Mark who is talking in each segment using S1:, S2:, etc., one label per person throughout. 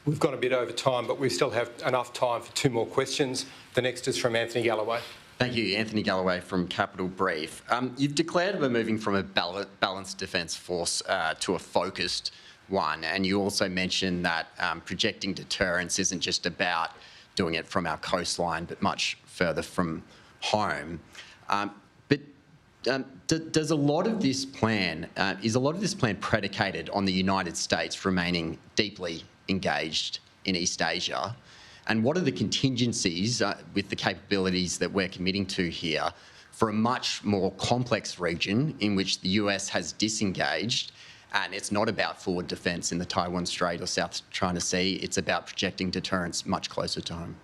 S1: We've gone a bit over time, but we still have enough time for 2 more questions. The next is from Anthony Galloway.
S2: Thank you. Anthony Galloway from Capital Brief. You've declared we're moving from a balanced defence force to a focused one, and you also mentioned that projecting deterrence isn't just about doing it from our coastline, but much further from home. Does a lot of this plan, is a lot of this plan predicated on the United States remaining deeply engaged in East Asia? And what are the contingencies with the capabilities that we're committing to here for a much more complex region in which the US has disengaged, and it's not about forward defence in the Taiwan Strait or South China Sea, it's about projecting deterrence much closer to home?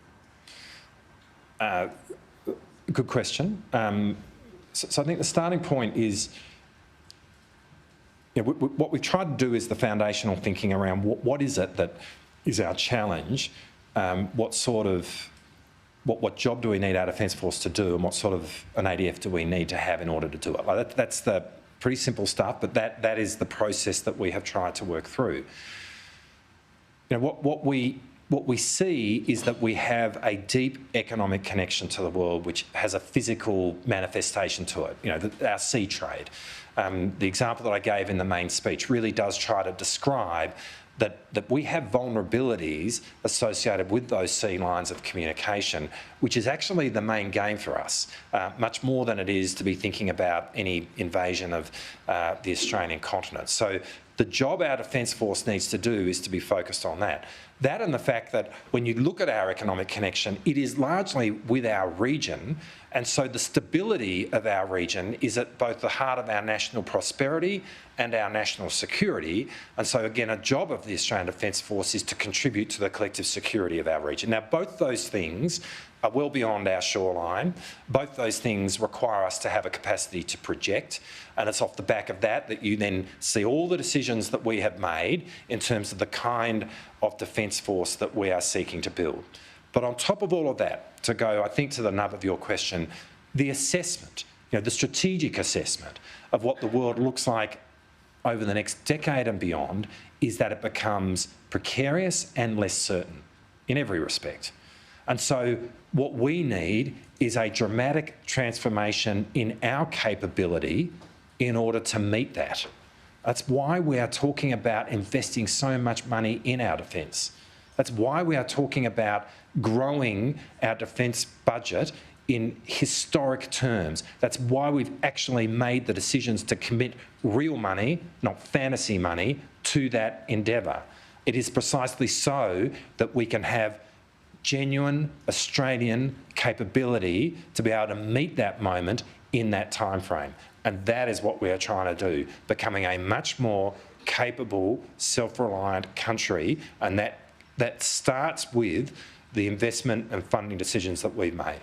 S3: Good question. So I think the starting point is, what we've tried to do is the foundational thinking around what is it that is our challenge, what job do we need our Defence Force to do, and what sort of an ADF do we need to have in order to do it. Like that's the pretty simple stuff, but that is the process that we have tried to work through. What we see is that we have a deep economic connection to the world, which has a physical manifestation to it. Our sea trade. The example that I gave in the main speech really does try to describe that we have vulnerabilities associated with those sea lines of communication, which is actually the main game for us, much more than it is to be thinking about any invasion of the Australian continent. So the job our Defence Force needs to do is to be focused on that. That and the fact that when you look at our economic connection, it is largely with our region, and so the stability of our region is at both the heart of our national prosperity and our national security. And so again, a job of the Australian Defence Force is to contribute to the collective security of our region. Now, both those things are well beyond our shoreline. Both those things require us to have a capacity to project, and it's off the back of that that you then see all the decisions that we have made in terms of the kind of Defence Force that we are seeking to build. But on top of all of that, to go, I think, to the nub of your question, the assessment, the strategic assessment of what the world looks like over the next decade and beyond is that it becomes precarious and less certain in every respect. And so what we need is a dramatic transformation in our capability in order to meet that. That's why we are talking about investing so much money in our defence. That's why we are talking about growing our defence budget in historic terms. That's why we've actually made the decisions to commit real money, not fantasy money, to that endeavour. It is precisely so that we can have genuine Australian capability to be able to meet that moment in that time frame. And that is what we are trying to do, becoming a much more capable, self-reliant country, and that starts with the investment and funding decisions that we've made.